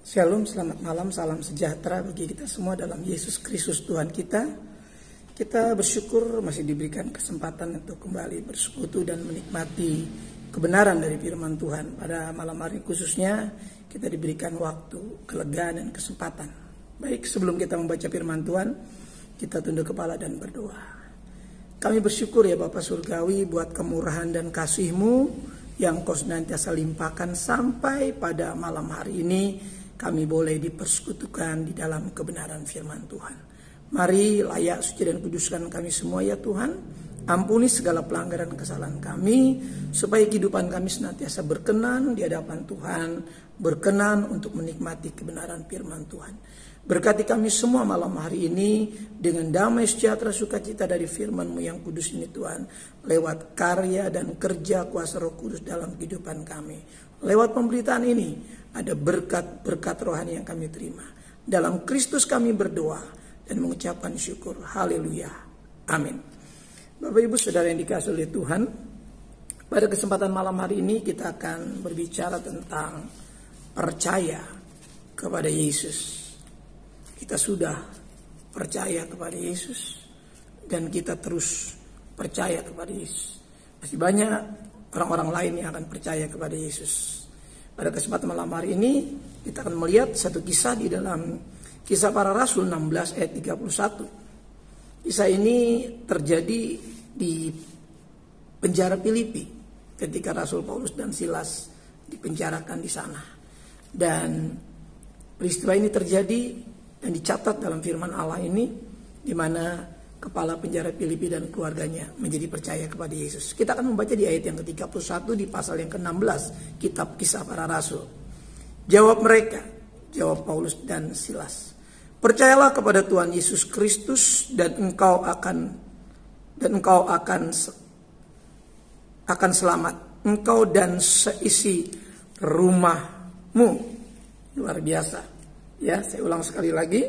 Shalom, selamat malam, salam sejahtera bagi kita semua dalam Yesus Kristus Tuhan kita. Kita bersyukur masih diberikan kesempatan untuk kembali bersekutu dan menikmati kebenaran dari firman Tuhan. Pada malam hari khususnya kita diberikan waktu, kelegaan dan kesempatan. Baik, sebelum kita membaca firman Tuhan, kita tunduk kepala dan berdoa. Kami bersyukur ya Bapa Surgawi buat kemurahan dan kasih-Mu yang Kau senantiasa limpahkan sampai pada malam hari ini. Kami boleh dipersekutukan di dalam kebenaran firman Tuhan. Mari layak, suci dan kuduskan kami semua ya Tuhan. Ampuni segala pelanggaran kesalahan kami, supaya kehidupan kami senantiasa berkenan di hadapan Tuhan, berkenan untuk menikmati kebenaran firman Tuhan. Berkati kami semua malam hari ini dengan damai sejahtera sukacita dari firman-Mu yang kudus ini Tuhan. Lewat karya dan kerja kuasa Roh Kudus dalam kehidupan kami. Lewat pemberitaan ini ada berkat-berkat rohani yang kami terima. Dalam Kristus kami berdoa dan mengucapkan syukur. Haleluya. Amin. Bapak Ibu Saudara yang dikasihi oleh Tuhan, pada kesempatan malam hari ini kita akan berbicara tentang percaya kepada Yesus. Kita sudah percaya kepada Yesus dan kita terus percaya kepada Yesus. Masih banyak orang-orang lain yang akan percaya kepada Yesus. Pada kesempatan malam hari ini kita akan melihat satu kisah di dalam Kisah Para Rasul 16 ayat 31. Kisah ini terjadi di penjara Filipi ketika Rasul Paulus dan Silas dipenjarakan di sana. Dan peristiwa ini terjadi dan dicatat dalam firman Allah ini, di mana kepala penjara Filipi dan keluarganya menjadi percaya kepada Yesus. Kita akan membaca di ayat yang ke-31 di pasal yang ke-16 kitab Kisah Para Rasul. Jawab mereka, jawab Paulus dan Silas, percayalah kepada Tuhan Yesus Kristus dan engkau akan selamat, engkau dan seisi rumahmu. Luar biasa. Ya, saya ulang sekali lagi.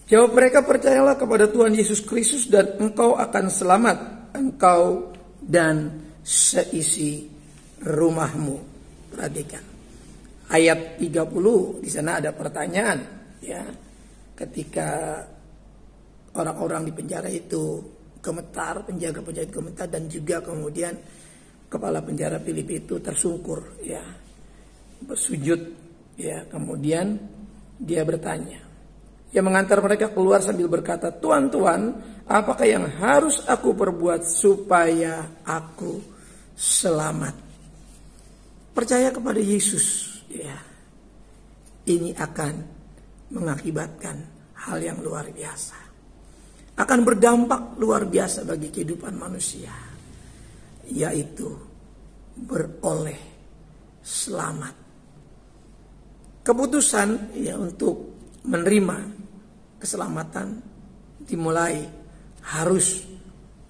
Jawab mereka, percayalah kepada Tuhan Yesus Kristus dan engkau akan selamat, engkau dan seisi rumahmu. Perhatikan. Ayat 30 di sana ada pertanyaan, ya. Ketika orang-orang di penjara itu gemetar, penjaga-penjaga gemetar, dan juga kemudian kepala penjara Filipi itu tersungkur, ya. Bersujud, ya. Kemudian dia bertanya. Yang mengantar mereka keluar sambil berkata, Tuhan, Tuhan, apakah yang harus aku perbuat supaya aku selamat? Percaya kepada Yesus, ya. Ini akan mengakibatkan hal yang luar biasa. Akan berdampak luar biasa bagi kehidupan manusia, yaitu beroleh selamat. Keputusan ya untuk menerima keselamatan dimulai harus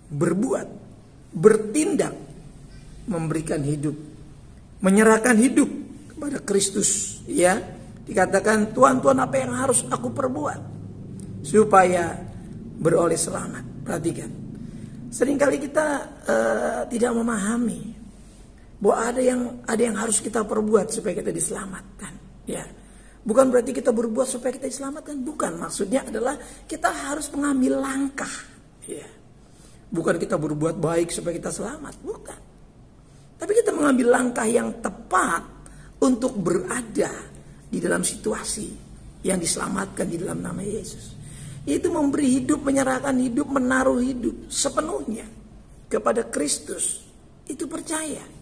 berbuat, bertindak, memberikan hidup, menyerahkan hidup kepada Kristus, ya. Dikatakan, Tuhan, Tuhan, apa yang harus aku perbuat supaya beroleh selamat? Perhatikan, seringkali kita tidak memahami bahwa ada yang harus kita perbuat supaya kita diselamatkan, ya. Bukan berarti kita berbuat supaya kita diselamatkan, bukan. Maksudnya adalah kita harus mengambil langkah, ya. Bukan kita berbuat baik supaya kita selamat, bukan. Tapi kita mengambil langkah yang tepat untuk berada di dalam situasi yang diselamatkan di dalam nama Yesus. Itu memberi hidup, menyerahkan hidup, menaruh hidup sepenuhnya kepada Kristus. Itu percaya.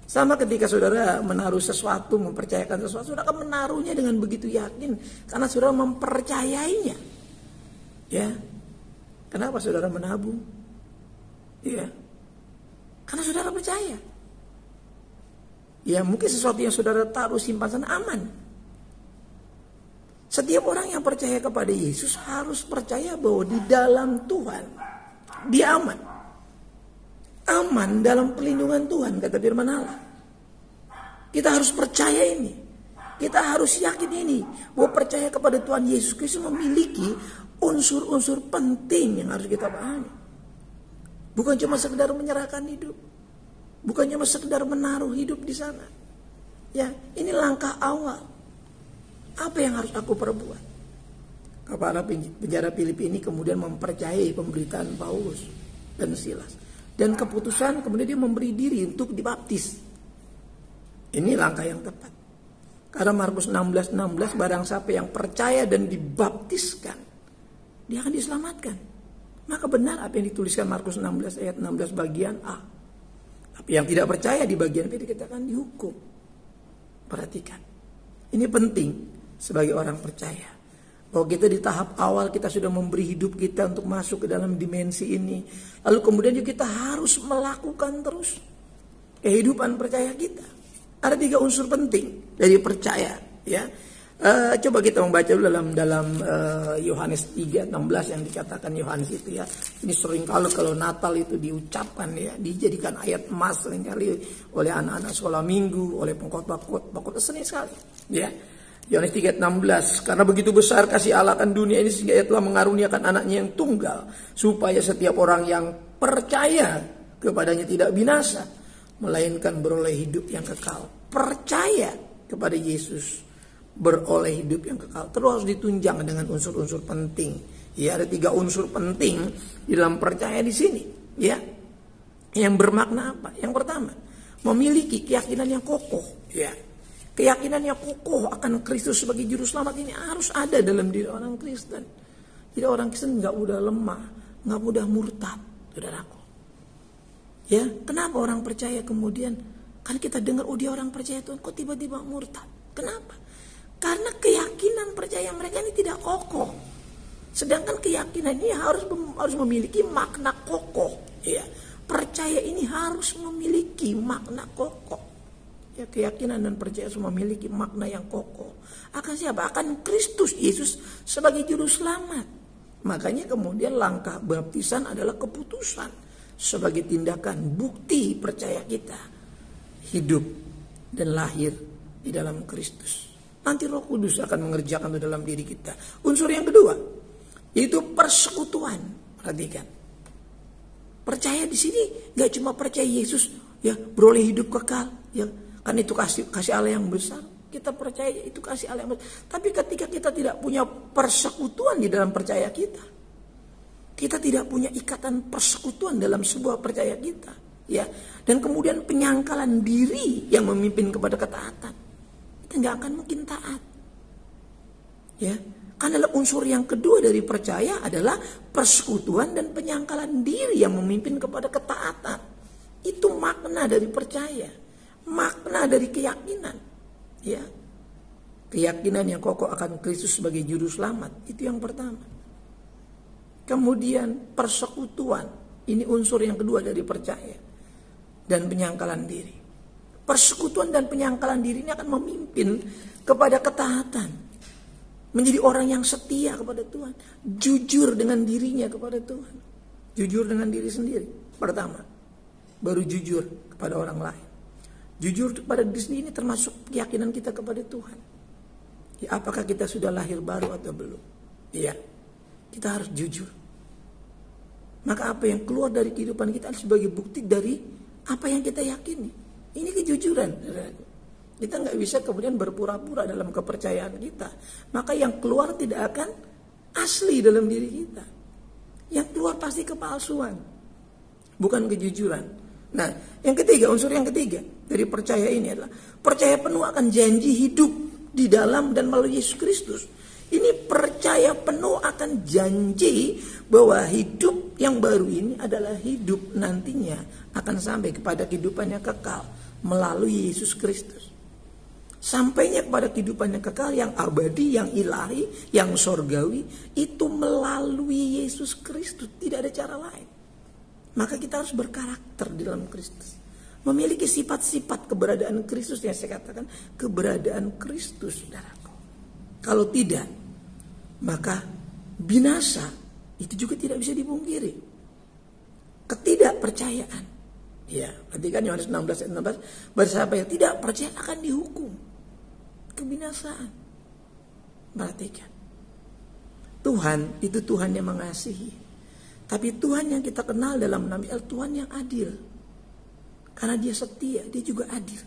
Sama ketika saudara menaruh sesuatu, mempercayakan sesuatu, saudara akan menaruhnya dengan begitu yakin karena saudara mempercayainya. Ya. Kenapa saudara menabung? Ya. Karena saudara percaya. Ya, mungkin sesuatu yang saudara taruh simpan sana aman. Setiap orang yang percaya kepada Yesus harus percaya bahwa di dalam Tuhan dia aman. Aman dalam perlindungan Tuhan, kata firman Allah. Kita harus percaya ini. Kita harus yakin ini. Bahwa percaya kepada Tuhan Yesus Kristus memiliki unsur-unsur penting yang harus kita pahami. Bukan cuma sekedar menyerahkan hidup. Bukan cuma sekedar menaruh hidup di sana. Ya, ini langkah awal. Apa yang harus aku perbuat? Kepala penjara Filipi ini kemudian mempercayai pemberitaan Paulus dan Silas. Dan keputusan kemudian dia memberi diri untuk dibaptis. Ini langkah yang tepat. Karena Markus 16:16 barang siapa yang percaya dan dibaptiskan, dia akan diselamatkan. Maka benar apa yang dituliskan Markus 16 ayat 16 bagian A. Tapi yang tidak percaya di bagian B dikatakan dihukum. Perhatikan. Ini penting sebagai orang percaya. Bahwa kita di tahap awal kita sudah memberi hidup kita untuk masuk ke dalam dimensi ini. Lalu kemudian juga kita harus melakukan terus kehidupan percaya kita. Ada 3 unsur penting dari percaya, ya. Coba kita membaca dulu dalam Yohanes 3:16 yang dikatakan Yohanes itu, ya. Ini sering kalau Natal itu diucapkan, ya, dijadikan ayat emas seringkali oleh anak-anak sekolah minggu, oleh pengkhotbah sering sekali, ya. Yohanes 3:16, karena begitu besar kasih Allah akan dunia ini sehingga Ia telah mengaruniakan anaknya yang tunggal, supaya setiap orang yang percaya kepadanya tidak binasa, melainkan beroleh hidup yang kekal. Percaya kepada Yesus, beroleh hidup yang kekal. Terus harus ditunjang dengan unsur-unsur penting. Ya, ada 3 unsur penting di dalam percaya di sini, ya. Yang bermakna apa? Yang pertama, memiliki keyakinan yang kokoh, ya. Keyakinan yang kokoh akan Kristus sebagai juru selamat ini harus ada dalam diri orang Kristen. Jadi orang Kristen nggak mudah lemah, nggak mudah murtad, saudaraku. Ya, kenapa orang percaya kemudian kan kita dengar, oh dia orang percaya Tuhan, kok tiba-tiba murtad? Kenapa? Karena keyakinan percaya mereka ini tidak kokoh. Sedangkan keyakinan ini harus memiliki makna kokoh. Ya, percaya ini harus memiliki makna kokoh. Ya, keyakinan dan percaya harus memiliki makna yang kokoh. Akan siapa? Akan Kristus Yesus sebagai juru selamat. Makanya kemudian langkah baptisan adalah keputusan sebagai tindakan bukti percaya kita hidup dan lahir di dalam Kristus. Nanti Roh Kudus akan mengerjakan itu dalam diri kita. Unsur yang kedua yaitu persekutuan. Perhatikan. Percaya di sini gak cuma percaya Yesus, ya, beroleh hidup kekal, ya, kan itu kasih Allah yang besar. Kita percaya itu kasih Allah yang besar. Tapi ketika kita tidak punya persekutuan di dalam percaya kita, kita tidak punya ikatan persekutuan dalam sebuah percaya kita, ya, dan kemudian penyangkalan diri yang memimpin kepada ketaatan, kita nggak akan mungkin taat, ya. Karena unsur yang kedua dari percaya adalah persekutuan dan penyangkalan diri yang memimpin kepada ketaatan. Itu makna dari percaya, makna dari keyakinan, ya. Keyakinan yang kokoh akan Kristus sebagai juru selamat, itu yang pertama. Kemudian persekutuan, ini unsur yang kedua dari percaya, dan penyangkalan diri. Persekutuan dan penyangkalan diri ini akan memimpin kepada ketaatan. Menjadi orang yang setia kepada Tuhan. Jujur dengan dirinya kepada Tuhan. Jujur dengan diri sendiri. Pertama. Baru jujur kepada orang lain. Jujur kepada diri sendiri ini termasuk keyakinan kita kepada Tuhan. Ya, apakah kita sudah lahir baru atau belum? Iya. Kita harus jujur. Maka apa yang keluar dari kehidupan kita sebagai bukti dari apa yang kita yakini. Ini kejujuran. Kita nggak bisa kemudian berpura-pura dalam kepercayaan kita. Maka yang keluar tidak akan asli dalam diri kita. Yang keluar pasti kepalsuan, bukan kejujuran. Nah, yang ketiga, unsur yang ketiga dari percaya ini adalah percaya penuh akan janji hidup di dalam dan melalui Yesus Kristus. Ini percaya penuh akan janji bahwa hidup yang baru ini adalah hidup nantinya akan sampai kepada kehidupan yang kekal melalui Yesus Kristus. Sampainya kepada kehidupan yang kekal, yang abadi, yang ilahi, yang sorgawi, itu melalui Yesus Kristus. Tidak ada cara lain. Maka kita harus berkarakter di dalam Kristus. Memiliki sifat-sifat keberadaan Kristus yang saya katakan. Keberadaan Kristus, saudaraku. Kalau tidak, maka binasa itu juga tidak bisa dipungkiri. Ketidakpercayaan. Ya, perhatikan Yohanes 16 ayat 16. Barang yang tidak percaya akan dihukum. Kebinasaan. Perhatikan. Tuhan itu Tuhan yang mengasihi. Tapi Tuhan yang kita kenal dalam nama Tuhan yang adil. Karena dia setia, dia juga adil.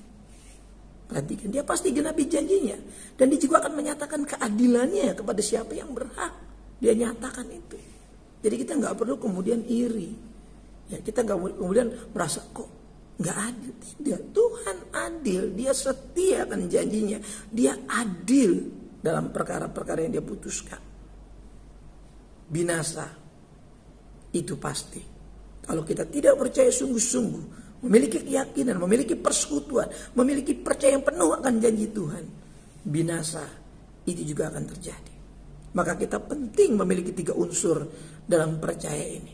Perhatikan, dia pasti genapi janjinya. Dan dia juga akan menyatakan keadilannya kepada siapa yang berhak. Dia nyatakan itu. Jadi kita nggak perlu kemudian iri. Ya, kita nggak kemudian merasa kok nggak adil. Tidak, Tuhan adil. Dia setia akan janjinya. Dia adil dalam perkara-perkara yang dia putuskan. Binasa itu pasti. Kalau kita tidak percaya sungguh-sungguh, memiliki keyakinan, memiliki persekutuan, memiliki percaya yang penuh akan janji Tuhan, binasa itu juga akan terjadi. Maka kita penting memiliki 3 unsur dalam percaya ini.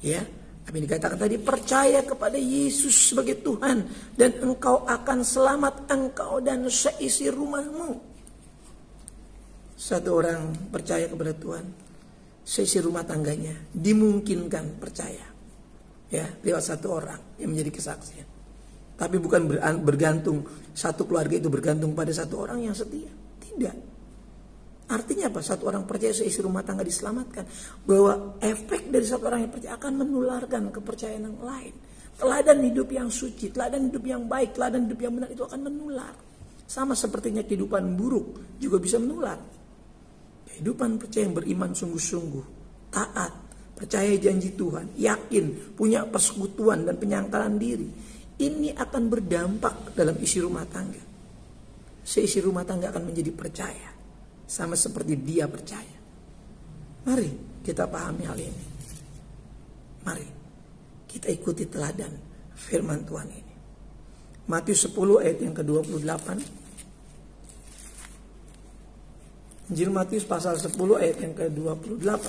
Ya, apa yang dikatakan tadi, percaya kepada Yesus sebagai Tuhan dan engkau akan selamat, engkau dan seisi rumahmu. Satu orang percaya kepada Tuhan, seisi rumah tangganya dimungkinkan percaya. Ya, lewat satu orang yang menjadi kesaksian. Tapi bukan bergantung, satu keluarga itu bergantung pada satu orang yang setia. Tidak. Artinya apa? Satu orang percaya seisi rumah tangga diselamatkan. Bahwa efek dari satu orang yang percaya akan menularkan kepercayaan yang lain. Teladan hidup yang suci, teladan hidup yang baik, teladan hidup yang benar itu akan menular. Sama sepertinya kehidupan buruk juga bisa menular. Kehidupan percaya yang beriman sungguh-sungguh, taat, percaya janji Tuhan, yakin, punya persekutuan dan penyangkalan diri. Ini akan berdampak dalam isi rumah tangga. Seisi rumah tangga akan menjadi percaya. Sama seperti dia percaya. Mari kita pahami hal ini. Mari kita ikuti teladan firman Tuhan ini. Matius 10 ayat yang ke-28. Injil Matius pasal 10 ayat yang ke-28.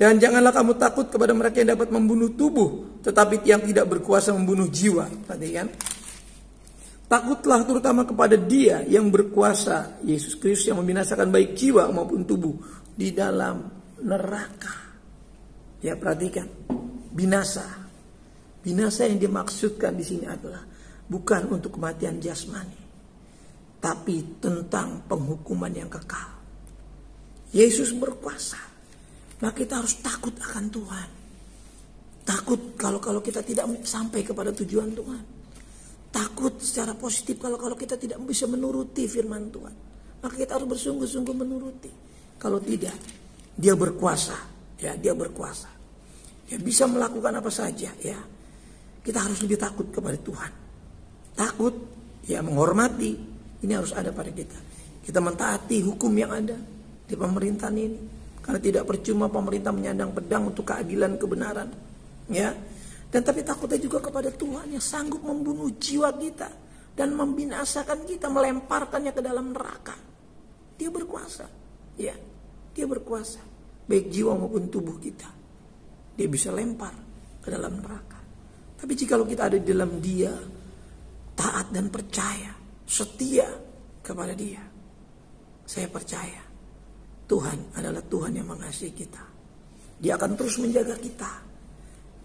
Dan janganlah kamu takut kepada mereka yang dapat membunuh tubuh, tetapi yang tidak berkuasa membunuh jiwa. Perhatikan. Takutlah terutama kepada Dia yang berkuasa, Yesus Kristus, yang membinasakan baik jiwa maupun tubuh di dalam neraka. Ya, perhatikan. Binasa. Binasa yang dimaksudkan di sini adalah bukan untuk kematian jasmani, tapi tentang penghukuman yang kekal. Yesus berkuasa. Maka kita harus takut akan Tuhan. Takut kalau kita tidak sampai kepada tujuan Tuhan. Takut secara positif kalau kita tidak bisa menuruti firman Tuhan. Maka kita harus bersungguh-sungguh menuruti. Kalau tidak, Dia berkuasa. Ya, Dia berkuasa. Ya, bisa melakukan apa saja. Ya, kita harus lebih takut kepada Tuhan. Takut, ya, menghormati. Ini harus ada pada kita. Kita mentaati hukum yang ada di pemerintahan ini. Karena tidak percuma pemerintah menyandang pedang untuk keadilan, kebenaran. Ya. Dan tapi takutnya juga kepada Tuhan yang sanggup membunuh jiwa kita. Dan membinasakan kita, melemparkannya ke dalam neraka. Dia berkuasa. Ya. Dia berkuasa. Baik jiwa maupun tubuh kita. Dia bisa lempar ke dalam neraka. Tapi jika kita ada di dalam Dia, taat dan percaya, setia kepada Dia, saya percaya Tuhan adalah Tuhan yang mengasihi kita. Dia akan terus menjaga kita.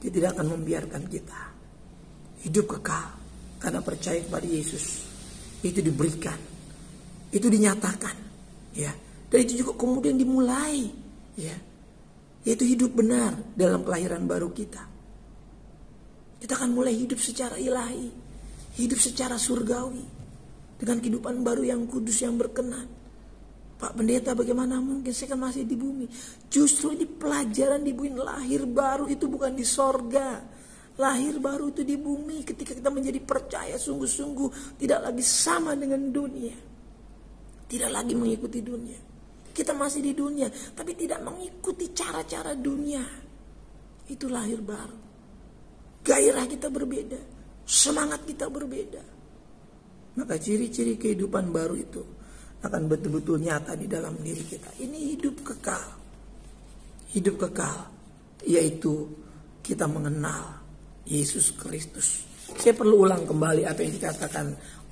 Dia tidak akan membiarkan kita hidup kekal. Karena percaya kepada Yesus. Itu diberikan. Itu dinyatakan. Ya. Dan itu juga kemudian dimulai. Ya. Yaitu hidup benar dalam kelahiran baru kita. Kita akan mulai hidup secara ilahi. Hidup secara surgawi. Dengan kehidupan baru yang kudus, yang berkenan. Pak Pendeta, bagaimana mungkin saya kan masih di bumi? Justru ini pelajaran di bumi. Lahir baru itu bukan di sorga. Lahir baru itu di bumi. Ketika kita menjadi percaya sungguh-sungguh. Tidak lagi sama dengan dunia. Tidak lagi mengikuti dunia. Kita masih di dunia. Tapi tidak mengikuti cara-cara dunia. Itu lahir baru. Gairah kita berbeda. Semangat kita berbeda. Maka ciri-ciri kehidupan baru itu akan betul-betul nyata di dalam diri kita. Ini hidup kekal. Hidup kekal. Yaitu kita mengenal Yesus Kristus. Saya perlu ulang kembali apa yang dikatakan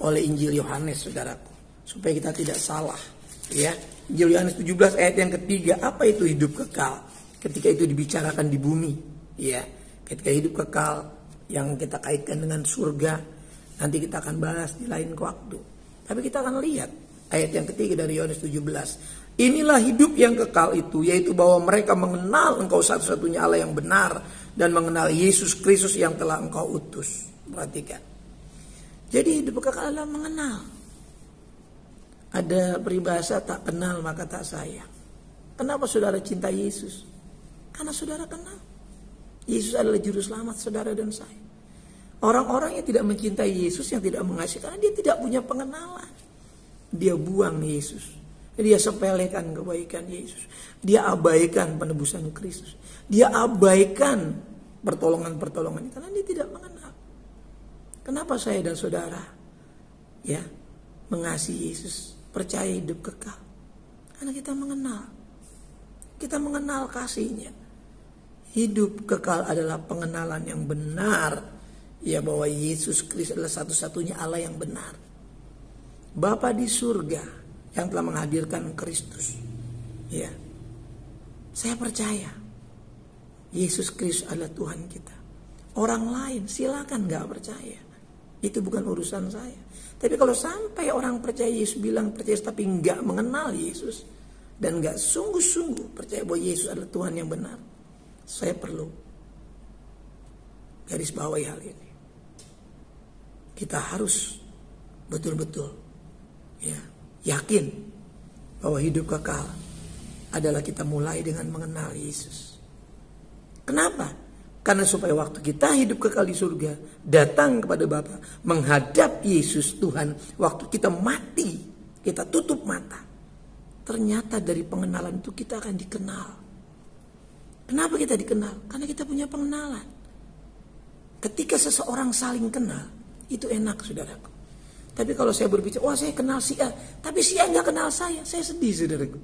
oleh Injil Yohanes, saudaraku. Supaya kita tidak salah. Ya, Injil Yohanes 17 ayat yang ketiga. Apa itu hidup kekal? Ketika itu dibicarakan di bumi. Ya, ketika hidup kekal yang kita kaitkan dengan surga. Nanti kita akan bahas di lain waktu. Tapi kita akan lihat ayat yang ketiga dari Yohanes 17. Inilah hidup yang kekal itu, yaitu bahwa mereka mengenal Engkau satu-satunya Allah yang benar dan mengenal Yesus Kristus yang telah Engkau utus. Perhatikan. Jadi hidup kekal adalah mengenal. Ada peribahasa tak kenal maka tak sayang. Kenapa saudara cinta Yesus? Karena saudara kenal. Yesus adalah juru selamat saudara dan saya. Orang-orang yang tidak mencintai Yesus, yang tidak mengasihi, karena dia tidak punya pengenalan. Dia buang Yesus. Dia sepelekan kebaikan Yesus. Dia abaikan penebusan Kristus. Dia abaikan pertolongan-pertolongan karena dia tidak mengenal. Kenapa saya dan saudara mengasihi Yesus, percaya hidup kekal? Karena kita mengenal. Kita mengenal kasih-Nya. Hidup kekal adalah pengenalan yang benar, bahwa Yesus Kristus adalah satu-satunya Allah yang benar. Bapa di surga yang telah menghadirkan Kristus. Saya percaya Yesus Kristus adalah Tuhan kita. Orang lain silakan gak percaya. Itu bukan urusan saya. Tapi kalau sampai orang percaya Yesus, bilang percaya tapi gak mengenal Yesus, dan gak sungguh-sungguh percaya bahwa Yesus adalah Tuhan yang benar, saya perlu garis bawahi hal ini. Kita harus betul-betul yakin bahwa hidup kekal adalah kita mulai dengan mengenal Yesus. Kenapa? Karena supaya waktu kita hidup kekal di surga, datang kepada Bapa, menghadap Yesus Tuhan, waktu kita mati, kita tutup mata, ternyata dari pengenalan itu kita akan dikenal. Kenapa kita dikenal? Karena kita punya pengenalan. Ketika seseorang saling kenal, itu enak saudaraku. Tapi kalau saya berbicara, wah saya kenal si A, tapi si A gak kenal saya sedih saudaraku.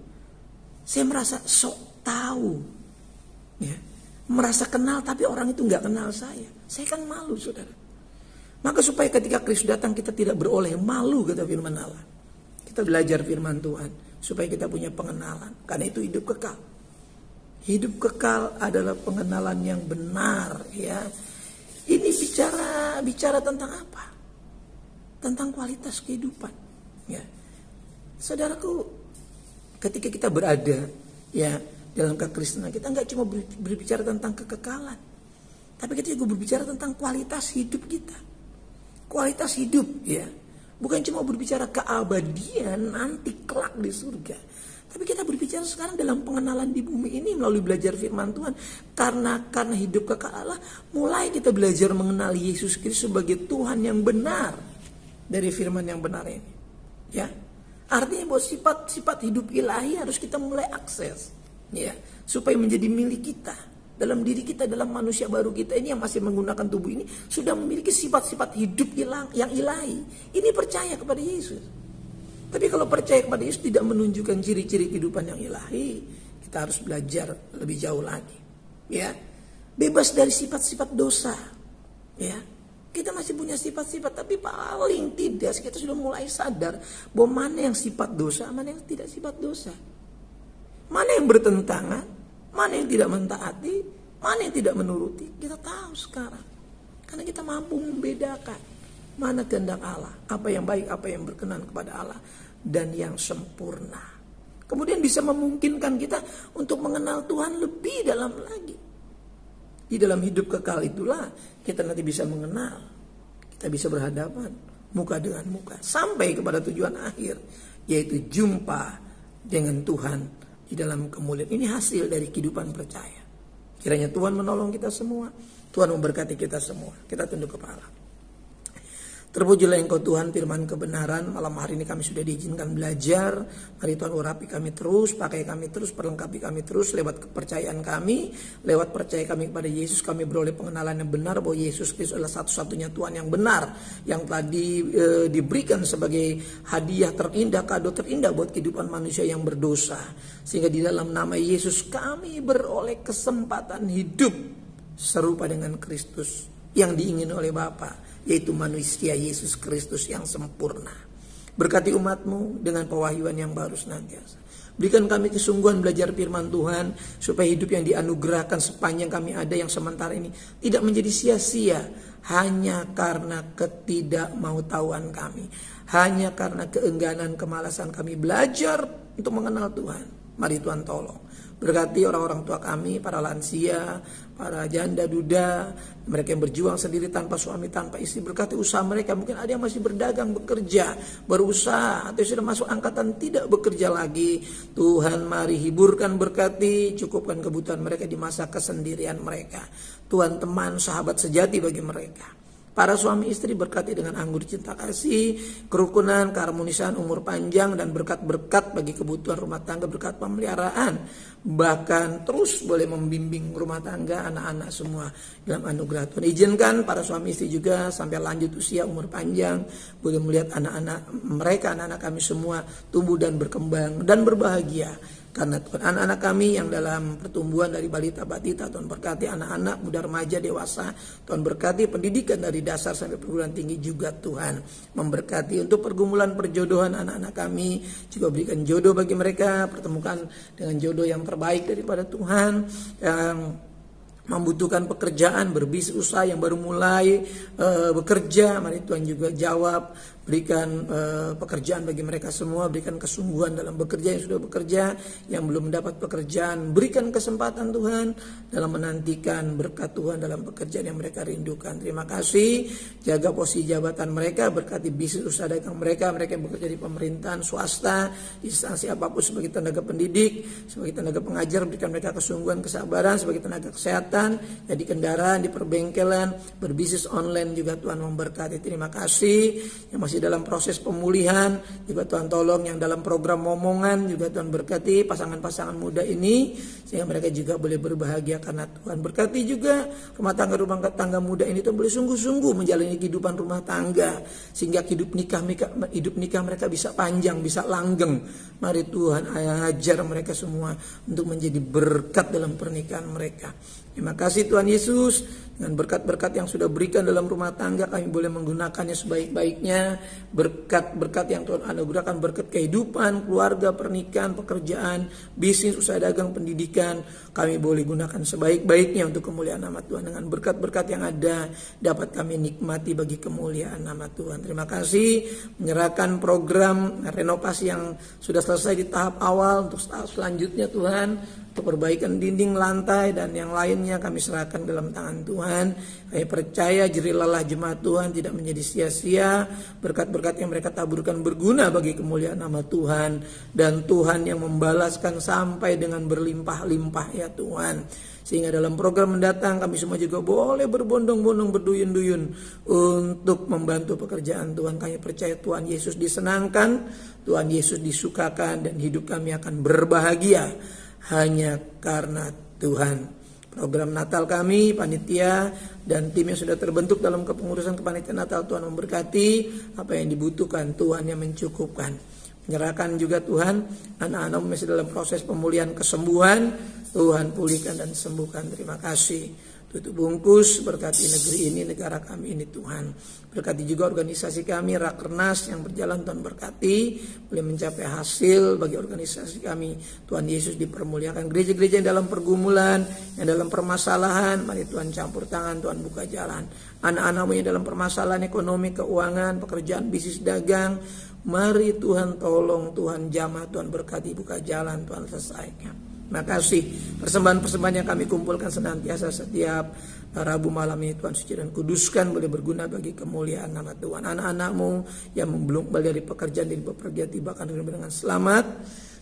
Saya merasa sok tahu. Merasa kenal tapi orang itu gak kenal saya kan malu saudara. Maka supaya ketika Kristus datang kita tidak beroleh malu, kata firman Allah. Kita belajar firman Tuhan supaya kita punya pengenalan. Karena itu hidup kekal. Hidup kekal adalah pengenalan yang benar. Ini bicara tentang apa? Tentang kualitas kehidupan. Saudaraku, ketika kita berada dalam kekristenan, kita nggak cuma berbicara tentang kekekalan, tapi kita juga berbicara tentang kualitas hidup kita. Kualitas hidup, bukan cuma berbicara keabadian nanti kelak di surga, tapi kita berbicara sekarang dalam pengenalan di bumi ini melalui belajar firman Tuhan. Karena hidup kekal Allah, mulai kita belajar mengenal Yesus Kristus sebagai Tuhan yang benar. Dari firman yang benar ini, artinya bahwa sifat-sifat hidup ilahi harus kita mulai akses, supaya menjadi milik kita, dalam diri kita, dalam manusia baru kita ini yang masih menggunakan tubuh ini sudah memiliki sifat-sifat hidup yang ilahi. Ini percaya kepada Yesus. Tapi kalau percaya kepada Yesus tidak menunjukkan ciri-ciri kehidupan yang ilahi, kita harus belajar lebih jauh lagi, bebas dari sifat-sifat dosa, Kita masih punya sifat-sifat, tapi paling tidak kita sudah mulai sadar bahwa mana yang sifat dosa, mana yang tidak sifat dosa. Mana yang bertentangan, mana yang tidak mentaati, mana yang tidak menuruti. Kita tahu sekarang. Karena kita mampu membedakan mana kehendak Allah, apa yang baik, apa yang berkenan kepada Allah, dan yang sempurna. Kemudian bisa memungkinkan kita untuk mengenal Tuhan lebih dalam lagi. Di dalam hidup kekal itulah kita nanti bisa mengenal. Kita bisa berhadapan muka dengan muka. Sampai kepada tujuan akhir. Yaitu jumpa dengan Tuhan di dalam kemuliaan. Ini hasil dari kehidupan percaya. Kiranya Tuhan menolong kita semua. Tuhan memberkati kita semua. Kita tunduk kepala. Terpujilah Engkau Tuhan, firman kebenaran. Malam hari ini kami sudah diizinkan belajar. Mari Tuhan urapi kami terus, pakai kami terus, perlengkapi kami terus lewat kepercayaan kami. Lewat percaya kami kepada Yesus, kami beroleh pengenalan yang benar bahwa Yesus Kristus adalah satu-satunya Tuhan yang benar, yang telah diberikan sebagai hadiah terindah, kado terindah buat kehidupan manusia yang berdosa. Sehingga di dalam nama Yesus kami beroleh kesempatan hidup serupa dengan Kristus yang diingini oleh Bapa, yaitu manusia Yesus Kristus yang sempurna. Berkati umat-Mu dengan pewahyuan yang baru senantiasa. Berikan kami kesungguhan belajar firman Tuhan, supaya hidup yang dianugerahkan sepanjang kami ada yang sementara ini tidak menjadi sia-sia hanya karena ketidakmautawan kami, hanya karena keengganan kemalasan kami belajar untuk mengenal Tuhan. Mari Tuhan tolong. Berkati orang-orang tua kami, para lansia, para janda duda, mereka yang berjuang sendiri tanpa suami, tanpa istri. Berkati usaha mereka. Mungkin ada yang masih berdagang, bekerja, berusaha, atau sudah masuk angkatan tidak bekerja lagi. Tuhan mari hiburkan, berkati, cukupkan kebutuhan mereka di masa kesendirian mereka. Tuhan teman, sahabat sejati bagi mereka. Para suami istri berkati dengan anggur cinta kasih, kerukunan, keharmonisan, umur panjang, dan berkat-berkat bagi kebutuhan rumah tangga, berkat pemeliharaan. Bahkan terus boleh membimbing rumah tangga, anak-anak semua dalam anugerah Tuhan. Izinkan para suami istri juga sampai lanjut usia, umur panjang, boleh melihat anak-anak mereka, anak-anak kami semua tumbuh dan berkembang dan berbahagia. Karena Tuhan, anak-anak kami yang dalam pertumbuhan dari balita batita, Tuhan berkati anak-anak, muda, remaja, dewasa. Tuhan berkati pendidikan dari dasar sampai perguruan tinggi juga Tuhan. Memberkati untuk pergumulan perjodohan anak-anak kami. Juga berikan jodoh bagi mereka, pertemukan dengan jodoh yang terbaik daripada Tuhan. Yang membutuhkan pekerjaan, berbisnis usaha yang baru mulai bekerja, mari Tuhan juga jawab, berikan pekerjaan bagi mereka semua, berikan kesungguhan dalam bekerja yang sudah bekerja, yang belum mendapat pekerjaan, berikan kesempatan Tuhan dalam menantikan berkat Tuhan dalam pekerjaan yang mereka rindukan. Terima kasih, jaga posisi jabatan mereka, berkati bisnis usaha dagang mereka, mereka yang bekerja di pemerintahan, swasta, instansi apapun, sebagai tenaga pendidik, sebagai tenaga pengajar, berikan mereka kesungguhan, kesabaran, sebagai tenaga kesehatan, ya di kendaraan, di perbengkelan, berbisnis online juga Tuhan memberkati. Terima kasih yang masih dalam proses pemulihan juga Tuhan tolong, yang dalam program momongan juga Tuhan berkati pasangan-pasangan muda ini sehingga mereka juga boleh berbahagia karena Tuhan. Berkati juga rumah tangga muda ini Tuhan boleh sungguh-sungguh menjalani kehidupan rumah tangga sehingga hidup nikah mereka bisa panjang, bisa langgeng. Mari Tuhan ajar mereka semua untuk menjadi berkat dalam pernikahan mereka. Terima kasih Tuhan Yesus, dengan berkat-berkat yang sudah berikan dalam rumah tangga kami boleh menggunakannya sebaik-baiknya. Berkat-berkat yang Tuhan anugerahkan, berkat kehidupan, keluarga, pernikahan, pekerjaan, bisnis, usaha dagang, pendidikan, kami boleh gunakan sebaik-baiknya untuk kemuliaan nama Tuhan. Dengan berkat-berkat yang ada dapat kami nikmati bagi kemuliaan nama Tuhan. Terima kasih, menyerahkan program renovasi yang sudah selesai di tahap awal untuk tahap selanjutnya Tuhan, untuk perbaikan dinding, lantai, dan yang lainnya kami serahkan dalam tangan Tuhan. Kami percaya jerih lelah jemaat Tuhan tidak menjadi sia-sia. Berkat-berkat yang mereka taburkan berguna bagi kemuliaan nama Tuhan. Dan Tuhan yang membalaskan sampai dengan berlimpah-limpah ya Tuhan. Sehingga dalam program mendatang kami semua juga boleh berbondong-bondong, berduyun-duyun untuk membantu pekerjaan Tuhan. Kami percaya Tuhan Yesus disenangkan, Tuhan Yesus disukakan, dan hidup kami akan berbahagia hanya karena Tuhan. Program Natal kami, panitia dan tim yang sudah terbentuk dalam kepengurusan kepanitiaan Natal, Tuhan memberkati. Apa yang dibutuhkan Tuhan yang mencukupkan. Menyerahkan juga Tuhan anak-anak masih dalam proses pemulihan, kesembuhan, Tuhan pulihkan dan sembuhkan. Terima kasih. Tutup bungkus, berkati negeri ini, negara kami ini Tuhan. Berkati juga organisasi kami, Rakernas yang berjalan, Tuhan berkati. Boleh mencapai hasil bagi organisasi kami. Tuhan Yesus dipermuliakan. Gereja-gereja yang dalam pergumulan, yang dalam permasalahan, mari Tuhan campur tangan, Tuhan buka jalan. Anak-anakmu yang dalam permasalahan ekonomi, keuangan, pekerjaan, bisnis, dagang, mari Tuhan tolong, Tuhan jamah, Tuhan berkati, buka jalan, Tuhan selesaikan. Terima kasih. Persembahan-persembahan yang kami kumpulkan senantiasa setiap Rabu malam ini Tuhan suci dan kuduskan, boleh berguna bagi kemuliaan nama Tuhan. Anak-anakmu yang belum kembali dari pekerjaan, dari bepergian, tibakan dengan selamat.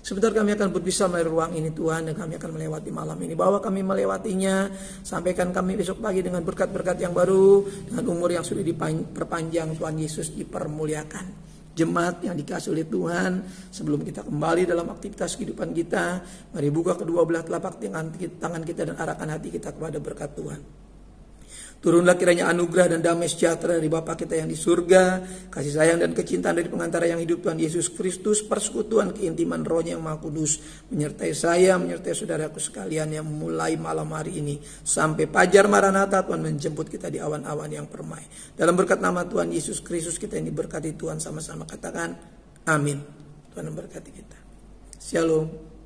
Sebentar kami akan berpisah melalui ruang ini Tuhan, dan kami akan melewati malam ini. Bahwa kami melewatinya, sampaikan kami besok pagi dengan berkat-berkat yang baru, dengan umur yang sudah diperpanjang. Tuhan Yesus dipermuliakan. Jemaat yang dikasih oleh Tuhan, sebelum kita kembali dalam aktivitas kehidupan kita, mari buka kedua belah telapak tangan kita dan arahkan hati kita kepada berkat Tuhan. Turunlah kiranya anugerah dan damai sejahtera dari Bapa kita yang di surga, kasih sayang dan kecintaan dari pengantara yang hidup Tuhan Yesus Kristus, persekutuan keintiman Roh-Nya yang Maha Kudus menyertai saya, menyertai saudaraku sekalian yang mulai malam hari ini sampai fajar Maranatha. Tuhan menjemput kita di awan-awan yang permai. Dalam berkat nama Tuhan Yesus Kristus kita ini diberkati Tuhan, sama-sama katakan amin. Tuhan memberkati kita. Shalom.